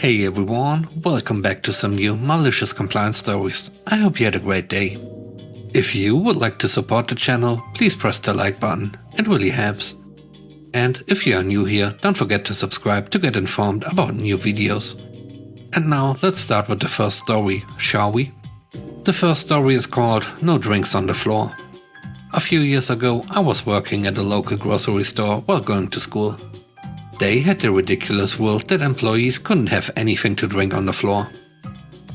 Hey everyone, welcome back to some new malicious compliance stories. I hope you had a great day. If you would like to support the channel, please press the like button, it really helps. And if you are new here, don't forget to subscribe to get informed about new videos. And now let's start with the first story, shall we? The first story is called No Drinks on the Floor. A few years ago I was working at a local grocery store while going to school. They had the ridiculous rule that employees couldn't have anything to drink on the floor.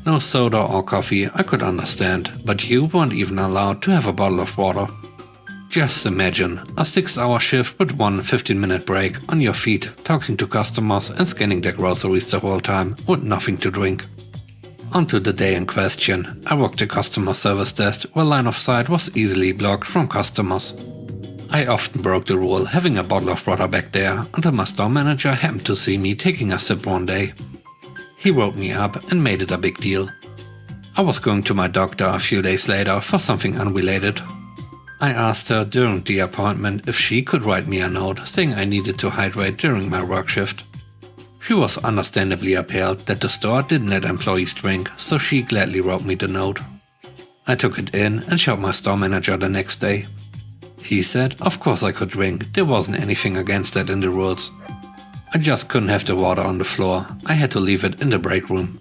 No soda or coffee I could understand, but you weren't even allowed to have a bottle of water. Just imagine a 6-hour shift with one 15-minute break on your feet, talking to customers and scanning their groceries the whole time with nothing to drink. Onto the day in question, I worked a customer service desk where line of sight was easily blocked from customers. I often broke the rule having a bottle of water back there until my store manager happened to see me taking a sip one day. He wrote me up and made it a big deal. I was going to my doctor a few days later for something unrelated. I asked her during the appointment if she could write me a note saying I needed to hydrate during my work shift. She was understandably appalled that the store didn't let employees drink, so she gladly wrote me the note. I took it in and showed my store manager the next day. He said of course I could drink, there wasn't anything against that in the rules. I just couldn't have the water on the floor, I had to leave it in the break room.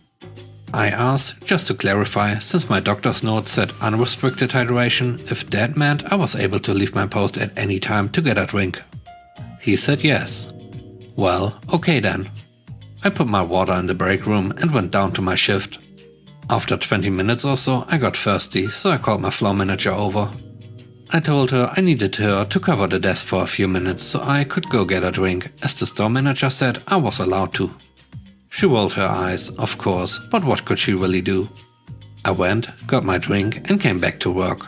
I asked, just to clarify, since my doctor's note said unrestricted hydration, if that meant I was able to leave my post at any time to get a drink. He said yes. Well, okay then. I put my water in the break room and went down to my shift. After 20 minutes or so I got thirsty, so I called my floor manager over. I told her I needed her to cover the desk for a few minutes so I could go get a drink, as the store manager said I was allowed to. She rolled her eyes, of course, but what could she really do? I went, got my drink and came back to work.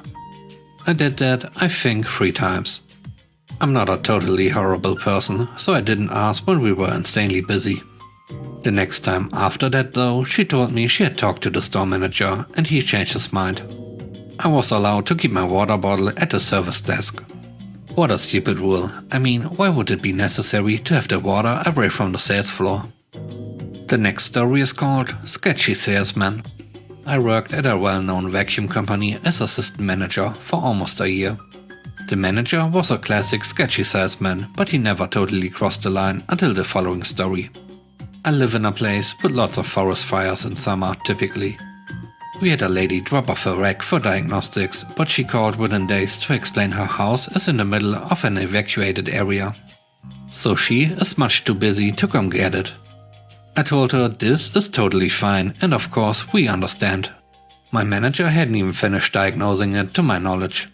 I did that, I think, 3 times. I'm not a totally horrible person, so I didn't ask when we were insanely busy. The next time after that though, she told me she had talked to the store manager and he changed his mind. I was allowed to keep my water bottle at the service desk. What a stupid rule. I mean, why would it be necessary to have the water away from the sales floor? The next story is called Sketchy Salesman. I worked at a well-known vacuum company as assistant manager for almost a year. The manager was a classic sketchy salesman, but he never totally crossed the line until the following story. I live in a place with lots of forest fires in summer, typically. We had a lady drop off her rack for diagnostics, but she called within days to explain her house is in the middle of an evacuated area. So she is much too busy to come get it. I told her this is totally fine and of course we understand. My manager hadn't even finished diagnosing it to my knowledge.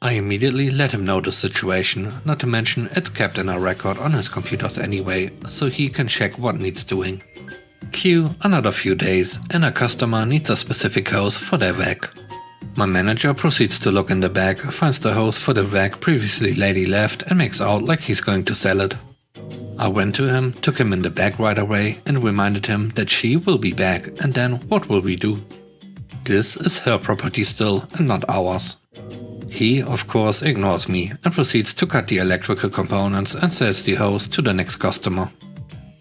I immediately let him know the situation, not to mention it's kept in a record on his computers anyway, so he can check what needs doing. Cue another few days and a customer needs a specific hose for their vac. My manager proceeds to look in the bag, finds the hose for the vac previously lady left and makes out like he's going to sell it. I went to him, took him in the bag right away and reminded him that she will be back and then what will we do? This is her property still and not ours. He of course ignores me and proceeds to cut the electrical components and sells the hose to the next customer.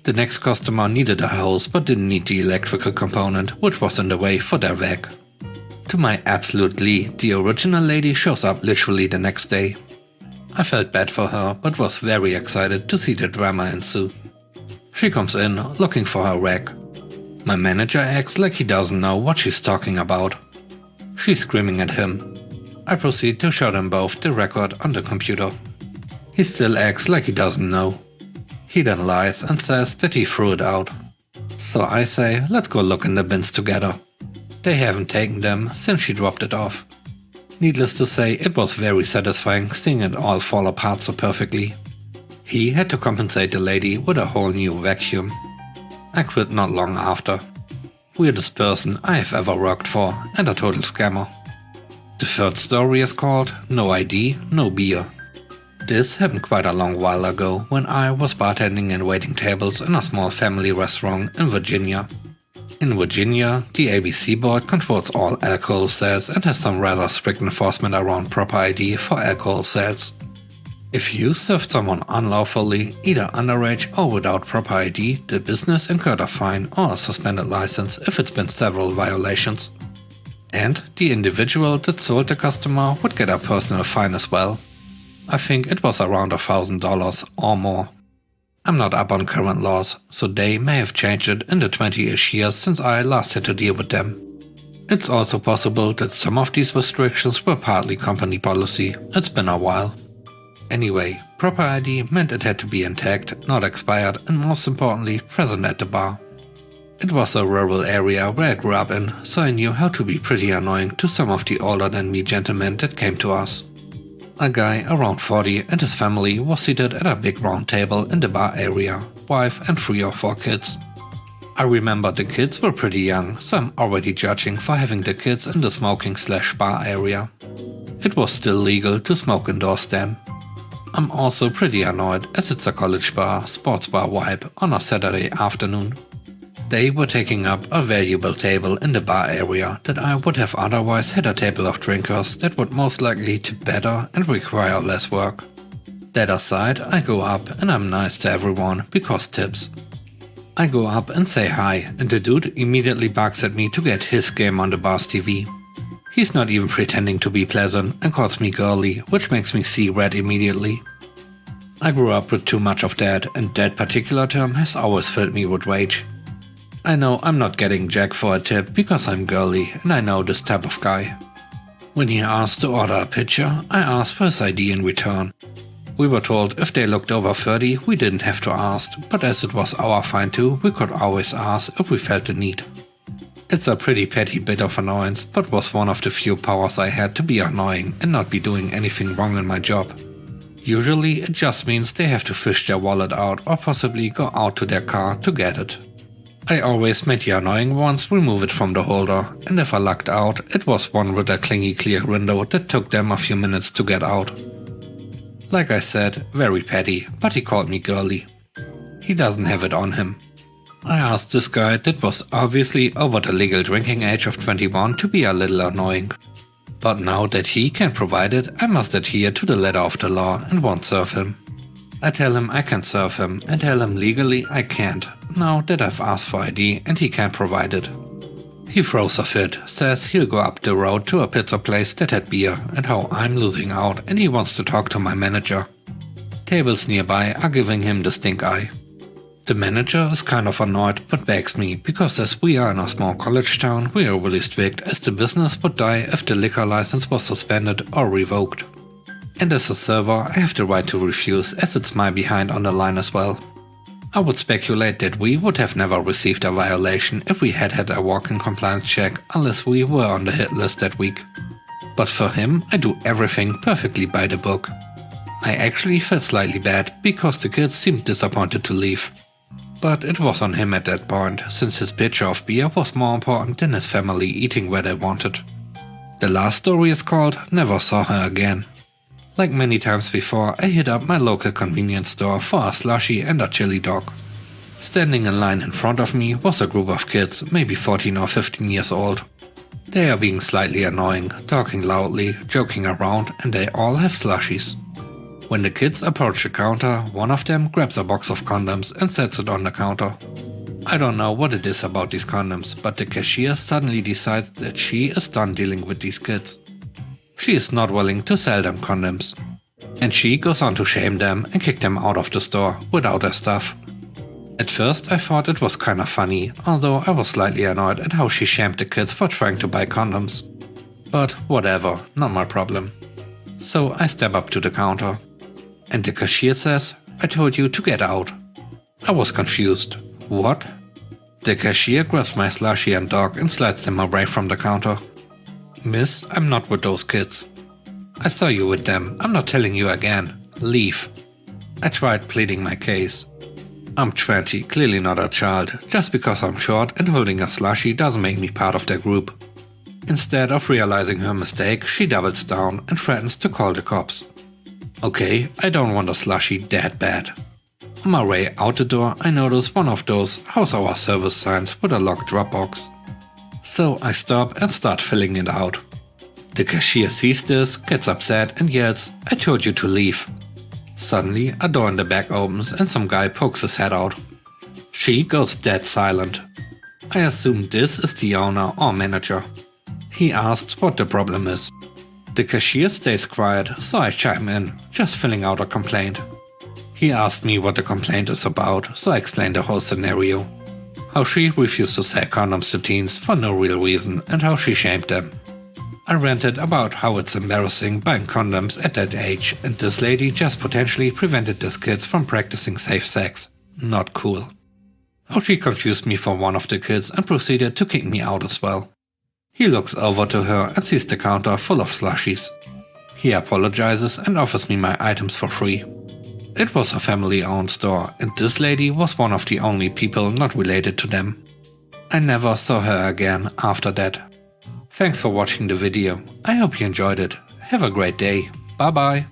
The next customer needed a hose but didn't need the electrical component, which was in the way for their vac. To my absolute glee, the original lady shows up literally the next day. I felt bad for her but was very excited to see the drama ensue. She comes in looking for her rack. My manager acts like he doesn't know what she's talking about. She's screaming at him. I proceed to show them both the record on the computer. He still acts like he doesn't know. He then lies and says that he threw it out. So I say, let's go look in the bins together. They haven't taken them since she dropped it off. Needless to say, it was very satisfying seeing it all fall apart so perfectly. He had to compensate the lady with a whole new vacuum. I quit not long after. Weirdest person I have ever worked for and a total scammer. The third story is called No ID, No Beer. This happened quite a long while ago when I was bartending and waiting tables in a small family restaurant in Virginia. In Virginia, the ABC board controls all alcohol sales and has some rather strict enforcement around proper ID for alcohol sales. If you served someone unlawfully, either underage or without proper ID, the business incurred a fine or a suspended license if it's been several violations. And the individual that sold the customer would get a personal fine as well. I think it was around $1,000 or more. I'm not up on current laws, so they may have changed it in the 20-ish years since I last had to deal with them. It's also possible that some of these restrictions were partly company policy. It's been a while. Anyway, proper ID meant it had to be intact, not expired, and most importantly, present at the bar. It was a rural area where I grew up in, so I knew how to be pretty annoying to some of the older than me gentlemen that came to us. A guy around 40 and his family was seated at a big round table in the bar area, wife and 3 or 4 kids. I remember the kids were pretty young, so I'm already judging for having the kids in the smoking/bar area. It was still legal to smoke indoors then. I'm also pretty annoyed as it's a college bar, sports bar vibe on a Saturday afternoon. They were taking up a valuable table in the bar area that I would have otherwise had a table of drinkers that would most likely tip better and require less work. That aside, I go up and I'm nice to everyone because tips. I go up and say hi, and the dude immediately barks at me to get his game on the bar's TV. He's not even pretending to be pleasant and calls me girly, which makes me see red immediately. I grew up with too much of that, and that particular term has always filled me with rage. I know I'm not getting jack for a tip because I'm girly and I know this type of guy. When he asked to order a picture, I asked for his ID in return. We were told if they looked over 30, we didn't have to ask, but as it was our fine too, we could always ask if we felt the need. It's a pretty petty bit of annoyance, but was one of the few powers I had to be annoying and not be doing anything wrong in my job. Usually it just means they have to fish their wallet out or possibly go out to their car to get it. I always made the annoying ones remove it from the holder, and if I lucked out, it was one with a clingy clear window that took them a few minutes to get out. Like I said, very petty, but he called me girly. He doesn't have it on him. I asked this guy that was obviously over the legal drinking age of 21 to be a little annoying. But now that he can provide it, I must adhere to the letter of the law and won't serve him. I tell him I can serve him and tell him legally I can't, now that I've asked for ID and he can't provide it. He throws a fit, says he'll go up the road to a pizza place that had beer and how I'm losing out and he wants to talk to my manager. Tables nearby are giving him the stink eye. The manager is kind of annoyed but begs me because as we are in a small college town we are really strict as the business would die if the liquor license was suspended or revoked. And as a server I have the right to refuse as it's my behind on the line as well. I would speculate that we would have never received a violation if we had had a walk-in compliance check unless we were on the hit list that week. But for him I do everything perfectly by the book. I actually felt slightly bad because the kids seemed disappointed to leave. But it was on him at that point, since his pitcher of beer was more important than his family eating where they wanted. The last story is called Never Saw Her Again. Like many times before, I hit up my local convenience store for a slushie and a chili dog. Standing in line in front of me was a group of kids, maybe 14 or 15 years old. They are being slightly annoying, talking loudly, joking around, and they all have slushies. When the kids approach the counter, one of them grabs a box of condoms and sets it on the counter. I don't know what it is about these condoms, but the cashier suddenly decides that she is done dealing with these kids. She is not willing to sell them condoms. And she goes on to shame them and kick them out of the store without their stuff. At first I thought it was kinda funny, although I was slightly annoyed at how she shamed the kids for trying to buy condoms. But whatever, not my problem. So I step up to the counter. And the cashier says, "I told you to get out." I was confused. What? The cashier grabs my slushie and dog and slides them away from the counter. "Miss, I'm not with those kids." "I saw you with them. I'm not telling you again. Leave." I tried pleading my case. I'm 20, clearly not a child. Just because I'm short and holding a slushie doesn't make me part of their group. Instead of realizing her mistake, she doubles down and threatens to call the cops. Okay, I don't want a slushie that bad. On my way out the door, I notice one of those "How's our service" signs with a locked drop box. So I stop and start filling it out. The cashier sees this, gets upset and yells, "I told you to leave." Suddenly, a door in the back opens and some guy pokes his head out. She goes dead silent. I assume this is the owner or manager. He asks what the problem is. The cashier stays quiet, so I chime in, just filling out a complaint. He asked me what the complaint is about, so I explained the whole scenario. How she refused to sell condoms to teens for no real reason and how she shamed them. I ranted about how it's embarrassing buying condoms at that age and this lady just potentially prevented these kids from practicing safe sex. Not cool. How she confused me for one of the kids and proceeded to kick me out as well. He looks over to her and sees the counter full of slushies. He apologizes and offers me my items for free. It was a family-owned store and this lady was one of the only people not related to them. I never saw her again after that. Thanks for watching the video. I hope you enjoyed it. Have a great day. Bye bye.